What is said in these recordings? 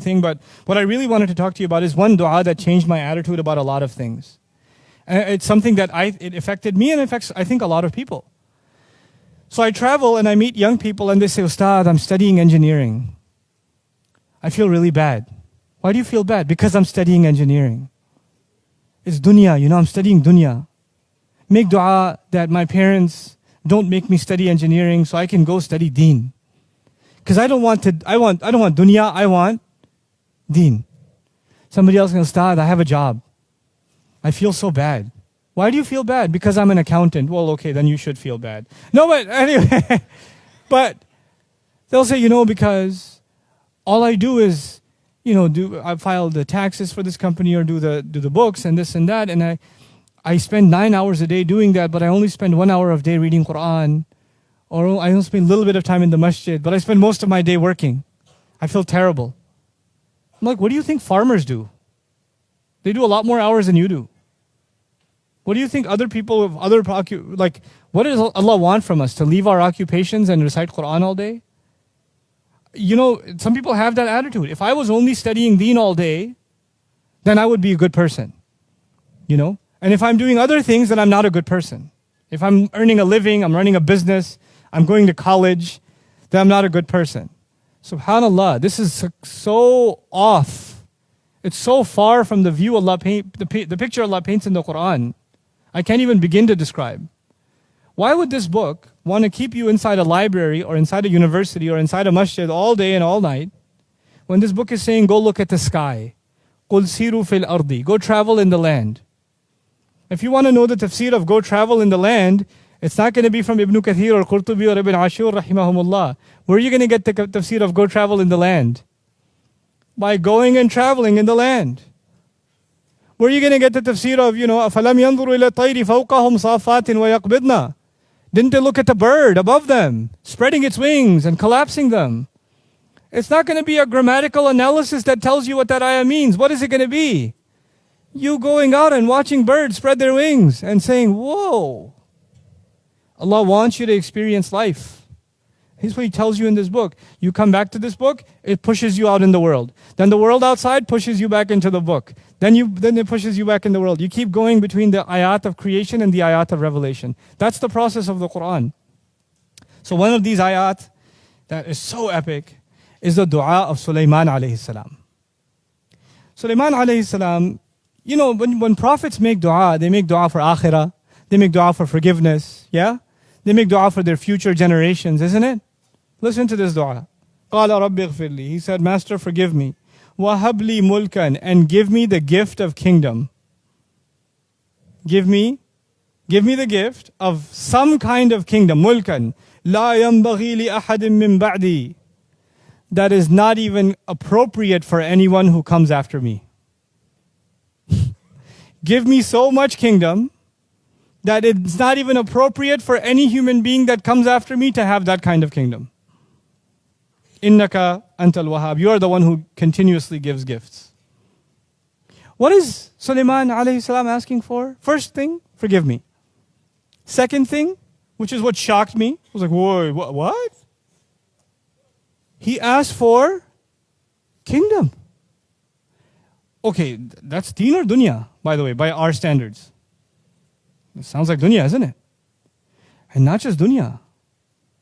thing, but what I really wanted to talk to you about is one dua that changed my attitude about a lot of things. It's something that it affected me and affects, I think, a lot of people. So I travel and I meet young people and they say, Ustad, I'm studying engineering. I feel really bad. Why do you feel bad? Because I'm studying engineering. It's dunya, I'm studying dunya. Make dua that my parents don't make me study engineering so I can go study deen. Because I don't want dunya, I want deen. Somebody else can Ustad, I have a job. I feel so bad. Why do you feel bad? Because I'm an accountant. Well, okay, then you should feel bad. No, but anyway, but they'll say, because all I do is, I file the taxes for this company or do the books and this and that, and I spend 9 hours a day doing that, but I only spend 1 hour of day reading Quran, or I only spend a little bit of time in the masjid, but I spend most of my day working. I feel terrible. I'm like, what do you think farmers do? They do a lot more hours than you do. What do you think other people with other what does Allah want from us? To leave our occupations and recite Quran all day? Some people have that attitude. If I was only studying deen all day, then I would be a good person. And if I'm doing other things, then I'm not a good person. If I'm earning a living, I'm running a business, I'm going to college, then I'm not a good person. SubhanAllah, this is so off. It's so far from the view Allah the picture Allah paints in the Quran. I can't even begin to describe. Why would this book want to keep you inside a library or inside a university or inside a masjid all day and all night when this book is saying, go look at the sky. قُلْ سِيرُوا فِي الْأَرْضِ. Go travel in the land. If you want to know the tafsir of go travel in the land, it's not going to be from Ibn Kathir or Qurtubi or Ibn Ashur rahimahumullah. Where are you going to get the tafsir of go travel in the land? By going and traveling in the land. Where are you going to get the tafsir of, أَفَلَمْ يَنْظُرُوا إِلَى الطَّيْرِ فَوْقَهُمْ صَافَاتٍ وَيَقْبِضْنَا. Didn't they look at the bird above them, spreading its wings and collapsing them? It's not going to be a grammatical analysis that tells you what that ayah means. What is it going to be? You going out and watching birds spread their wings and saying, whoa. Allah wants you to experience life. Here's what He tells you in this book. You come back to this book, it pushes you out in the world. Then the world outside pushes you back into the book. Then it pushes you back in the world. You keep going between the ayat of creation and the ayat of revelation. That's the process of the Quran. So one of these ayat that is so epic is the dua of Sulaiman alayhi salam. Sulaiman alayhi salam, when prophets make dua, they make dua for akhirah, they make dua for forgiveness, yeah? They make dua for their future generations, isn't it? Listen to this dua. قَالَ رَبِّ اغْفِرْ لِي. He said, Master, forgive me. وَهَبْ لِي مُلْكًا. And give me the gift of kingdom. Give me the gift of some kind of kingdom. مُلْكًا لَا يَنْبَغِي لِأَحَدٍ مِّن بَعْدِي. That is not even appropriate for anyone who comes after me. Give me so much kingdom that it's not even appropriate for any human being that comes after me to have that kind of kingdom. Innaka antal wahhab. You are the one who continuously gives gifts. What is Sulaiman alayhi salam asking for? First thing, forgive me. Second thing, which is what shocked me, I was like, whoa, what? He asked for kingdom. Okay, that's deen or dunya, by the way, by our standards. It sounds like dunya, isn't it? And not just dunya.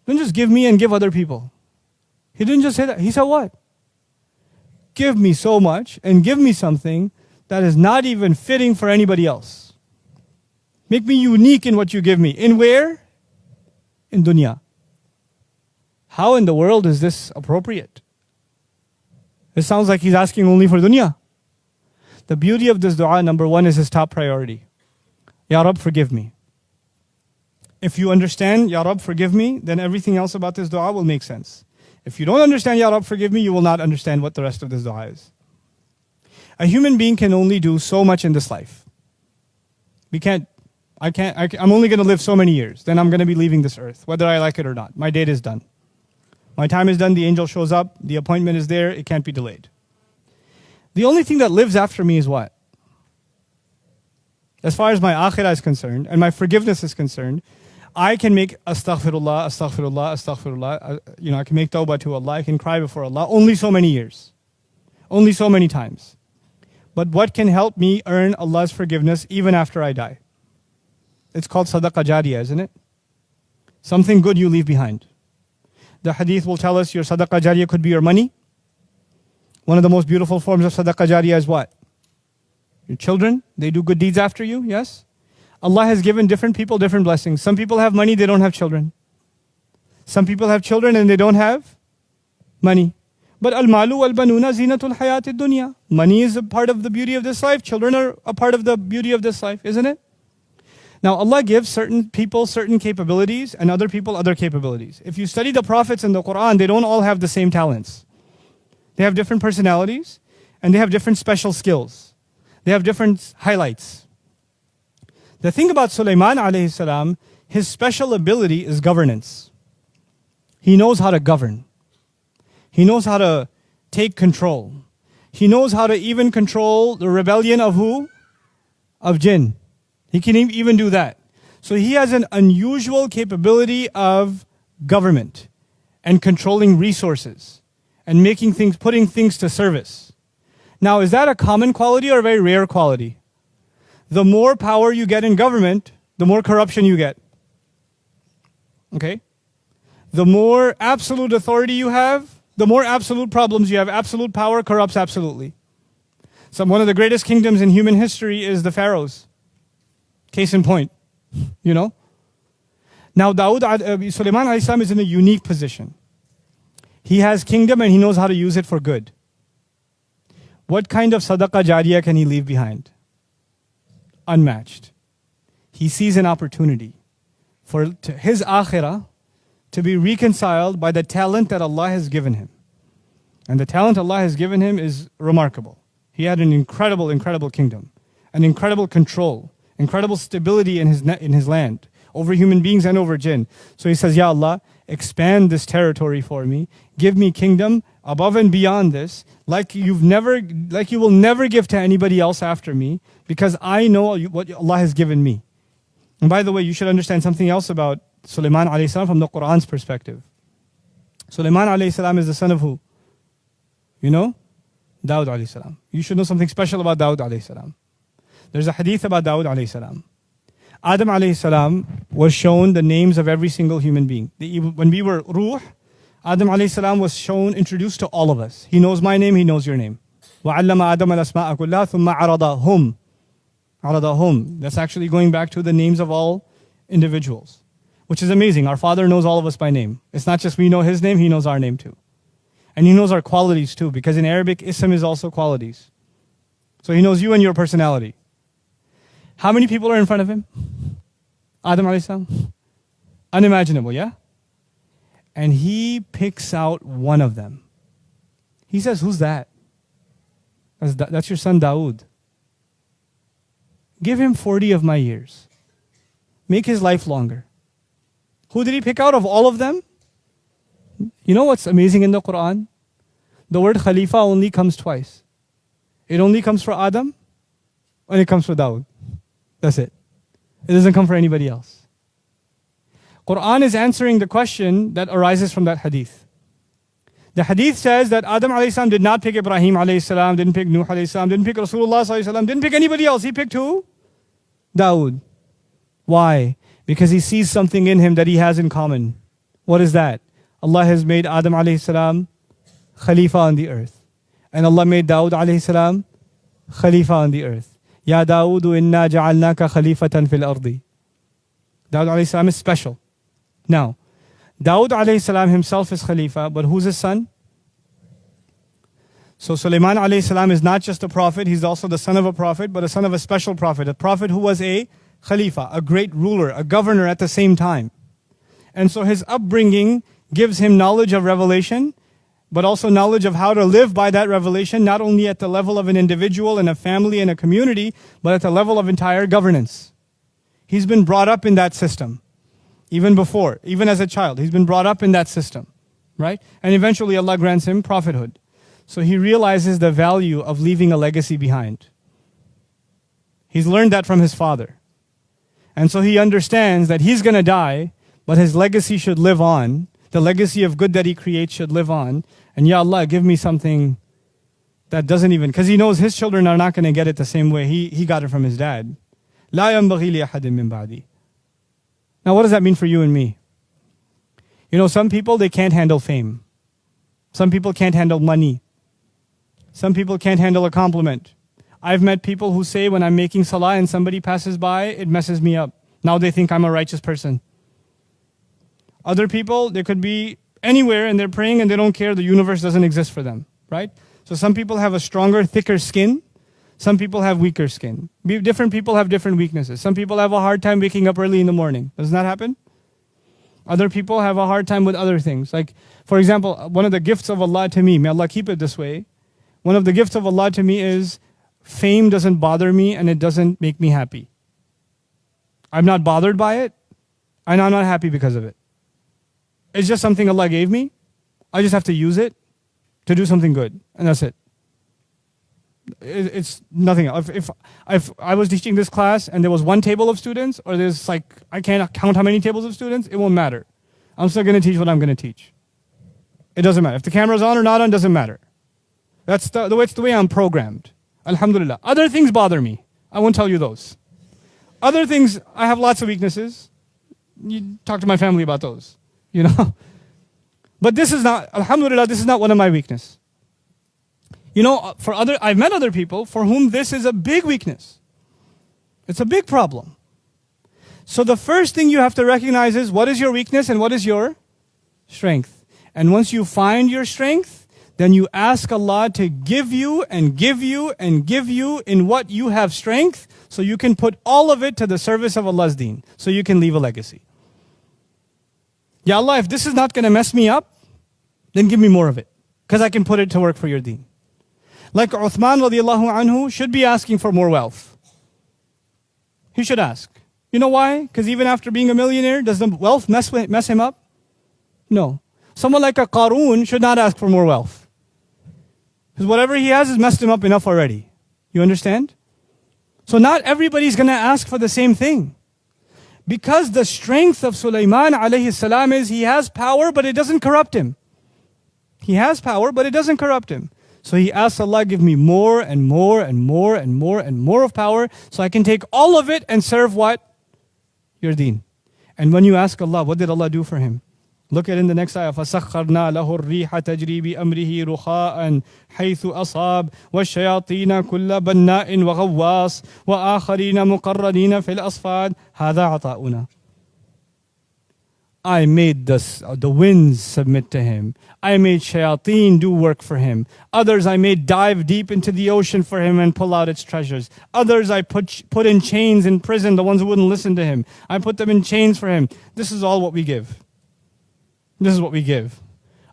Don't just give me and give other people. He didn't just say that. He said what? Give me so much and give me something that is not even fitting for anybody else. Make me unique in what you give me. In where? In dunya. How in the world is this appropriate? It sounds like he's asking only for dunya. The beauty of this dua, number one, is his top priority. Ya Rab, forgive me. If you understand, Ya Rab, forgive me, then everything else about this dua will make sense. If you don't understand, Ya Rab, forgive me, you will not understand what the rest of this dua is. A human being can only do so much in this life. I'm only going to live so many years. Then I'm going to be leaving this earth, whether I like it or not. My date is done. My time is done, the angel shows up, the appointment is there, it can't be delayed. The only thing that lives after me is what? As far as my akhirah is concerned, and my forgiveness is concerned, I can make astaghfirullah, astaghfirullah, astaghfirullah. I can make tawbah to Allah, I can cry before Allah, only so many years. Only so many times. But what can help me earn Allah's forgiveness even after I die? It's called sadaqah jariyah, isn't it? Something good you leave behind. The hadith will tell us your sadaqah jariyah could be your money. One of the most beautiful forms of sadaqah jariyah is what? Your children, they do good deeds after you, yes? Allah has given different people different blessings. Some people have money, they don't have children. Some people have children and they don't have money. But al-malu wal-banuna zinatul hayati dunya. Money is a part of the beauty of this life. Children are a part of the beauty of this life, isn't it? Now Allah gives certain people certain capabilities and other people other capabilities. If you study the prophets in the Quran, they don't all have the same talents. They have different personalities and they have different special skills. They have different highlights. The thing about Sulaiman alayhi salam, his special ability is governance. He knows how to govern. He knows how to take control. He knows how to even control the rebellion of who? Of jinn. He can even do that. So he has an unusual capability of government and controlling resources and making things, putting things to service. Now, is that a common quality or a very rare quality? The more power you get in government, the more corruption you get. Okay? The more absolute authority you have, the more absolute problems you have. Absolute power corrupts absolutely. So one of the greatest kingdoms in human history is the pharaohs. Case in point, you know. Now Sulaiman alayhi salam is in a unique position. He has kingdom and he knows how to use it for good. What kind of sadaqah jariyah can he leave behind? Unmatched. He sees an opportunity for his akhirah to be reconciled by the talent that Allah has given him. And the talent Allah has given him is remarkable. He had an incredible, incredible kingdom, an incredible control, incredible stability in his land, over human beings and over jinn. So he says, Ya Allah, expand this territory for me. Give me kingdom above and beyond this, like you will never give to anybody else after me, because I know what Allah has given me. And by the way, you should understand something else about Sulaiman alayhi salam from the Quran's perspective. Sulaiman alayhi salam is the son of who? You know? Dawud alayhi salam. You should know something special about Dawud alayhi salam. There's a hadith about Dawud alayhi salam. Adam alayhi salam was shown the names of every single human being. When we were ruh, Adam alayhi salam was introduced to all of us. He knows my name, he knows your name. وَعَلَّمَ آدَمَ الْأَسْمَاءَ كُلَّهَا ثُمَّ عَرَضَهُمْ. That's actually going back to the names of all individuals, which is amazing. Our Father knows all of us by name. It's not just we know His name, He knows our name too. And He knows our qualities too, because in Arabic, ism is also qualities. So He knows you and your personality. How many people are in front of Him? Adam alayhi salam? Unimaginable, yeah? And He picks out one of them. He says, who's that? That's your son Dawood. Give him 40 of my years. Make his life longer. Who did He pick out of all of them? You know what's amazing in the Quran? The word Khalifa only comes twice. It only comes for Adam and it comes for Dawood. That's it. It doesn't come for anybody else. Quran is answering the question that arises from that hadith. The hadith says that Adam alayhi salam did not pick Ibrahim alayhi salam, didn't pick Nuh alayhi salam, didn't pick Rasulullah sallallahu alayhi wasallam, didn't pick anybody else. He picked who? Dawood. Why? Because he sees something in him that he has in common. What is that? Allah has made Adam alayhi salam Khalifa on the earth. And Allah made Dawood alayhi salam Khalifa on the earth. Ya Dawudu inna ja'alnaka khalifatan fil ardi. Dawood alayhi salam is special. Now, Dawood alayhi salam himself is Khalifa, but who's his son? So Sulaiman alayhi salam is not just a prophet, he's also the son of a prophet, but a son of a special prophet. A prophet who was a Khalifa, a great ruler, a governor at the same time. And so his upbringing gives him knowledge of revelation, but also knowledge of how to live by that revelation, not only at the level of an individual and a family and a community, but at the level of entire governance. He's been brought up in that system. Even before, even as a child, he's been brought up in that system, right? And eventually Allah grants him prophethood. So he realizes the value of leaving a legacy behind. He's learned that from his father. And so he understands that he's going to die, but his legacy should live on. The legacy of good that he creates should live on. And Ya Allah, give me something that doesn't even, because he knows his children are not going to get it the same way he got it from his dad. لا ينبغي لأحد من بعدي. Now what does that mean for you and me? You know, some people, they can't handle fame. Some people can't handle money. Some people can't handle a compliment. I've met people who say when I'm making salah and somebody passes by, it messes me up. Now they think I'm a righteous person. Other people, they could be anywhere and they're praying and they don't care, the universe doesn't exist for them, right? So some people have a stronger, thicker skin. Some people have weaker skin. Different people have different weaknesses. Some people have a hard time waking up early in the morning. Doesn't that happen? Other people have a hard time with other things. Like, for example, one of the gifts of Allah to me, may Allah keep it this way, one of the gifts of Allah to me is fame doesn't bother me and it doesn't make me happy. I'm not bothered by it and I'm not happy because of it. It's just something Allah gave me. I just have to use it to do something good, and that's it. It's nothing else. If I was teaching this class and there was one table of students, or there's like, I can't count how many tables of students, it won't matter. I'm still going to teach what I'm going to teach. It doesn't matter. If the camera's on or not on, doesn't matter. That's it's the way I'm programmed. Alhamdulillah. Other things bother me. I won't tell you those. Other things, I have lots of weaknesses. You talk to my family about those, you know. But this is not, alhamdulillah, this is not one of my weaknesses. You know, I've met other people for whom this is a big weakness. It's a big problem. So the first thing you have to recognize is what is your weakness and what is your strength. And once you find your strength, then you ask Allah to give you and give you and give you in what you have strength, so you can put all of it to the service of Allah's deen, so you can leave a legacy. Ya Allah, if this is not going to mess me up, then give me more of it, because I can put it to work for your deen. Like Uthman radiallahu anhu should be asking for more wealth. He should ask. You know why? Because even after being a millionaire, does the wealth mess him up? No. Someone like a Qarun should not ask for more wealth, because whatever he has messed him up enough already. You understand? So not everybody's going to ask for the same thing. Because the strength of Sulaiman alayhi salam is he has power, but it doesn't corrupt him. He has power, but it doesn't corrupt him. So he asks Allah, give me more and more and more and more and more of power, so I can take all of it and serve what? Your deen. And when you ask Allah, what did Allah do for him? Look at in the next ayah. فَسَخَّرْنَا لَهُ الرِّيحَ تَجْرِي بِأَمْرِهِ رُخَاءً حَيْثُ أَصَابَ وَالشَّيَاطِينَ كُلَّ بَنَّاءٍ وَغَوَّاصٍ وَآخَرِينَ مُقَرَّنِينَ فِي الْأَصْفَادِ هَذَا عَطَاؤُنَا. I made the winds submit to him. I made shayateen do work for him. Others I made dive deep into the ocean for him and pull out its treasures. Others I put in chains in prison, the ones who wouldn't listen to him. I put them in chains for him. This is all what we give. This is what we give.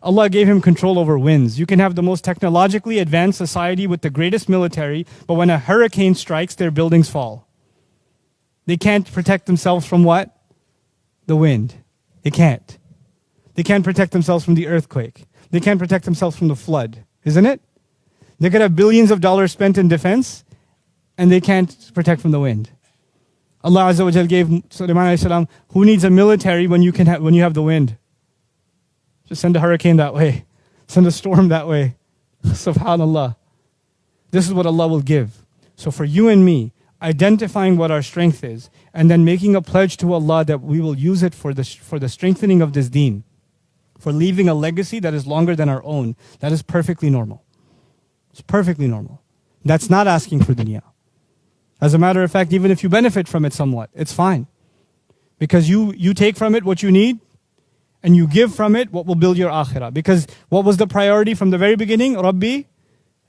Allah gave him control over winds. You can have the most technologically advanced society with the greatest military, but when a hurricane strikes, their buildings fall. They can't protect themselves from what? The wind. They can't. They can't protect themselves from the earthquake. They can't protect themselves from the flood. Isn't it? They could have billions of dollars spent in defense, and they can't protect from the wind. Allah Azza wa Jal gave Sulaiman alayhi salam, who needs a military when you have the wind? Just send a hurricane that way. Send a storm that way. Subhanallah. This is what Allah will give. So for you and me, identifying what our strength is, and then making a pledge to Allah that we will use it for the strengthening of this deen, for leaving a legacy that is longer than our own, that is perfectly normal. It's perfectly normal. That's not asking for dunya. As a matter of fact, even if you benefit from it somewhat, it's fine. Because you take from it what you need, and you give from it what will build your akhirah. Because what was the priority from the very beginning? Rabbi,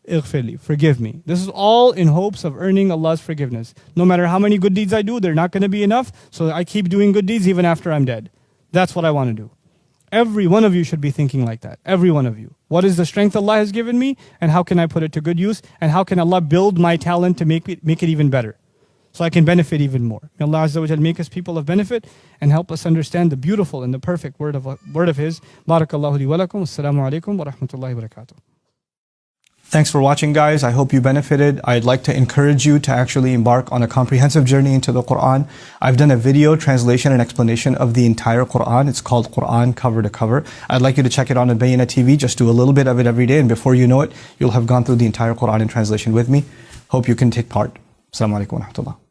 ighfirli, forgive me. This is all in hopes of earning Allah's forgiveness. No matter how many good deeds I do, they're not going to be enough. So I keep doing good deeds even after I'm dead. That's what I want to do. Every one of you should be thinking like that. Every one of you. What is the strength Allah has given me? And how can I put it to good use? And how can Allah build my talent to make it even better? So I can benefit even more. May Allah Azza wa Jal make us people of benefit and help us understand the beautiful and the perfect word of His. Barakallahu li wa lakum. Assalamu alaikum wa rahmatullahi wa barakatuh. Thanks for watching, guys. I hope you benefited. I'd like to encourage you to actually embark on a comprehensive journey into the Quran. I've done a video translation and explanation of the entire Quran. It's called Quran Cover to Cover. I'd like you to check it on Al-Bayyinah TV. Just do a little bit of it every day, and before you know it, you'll have gone through the entire Quran in translation with me. Hope you can take part. Assalamu alaikum wa rahmatullah.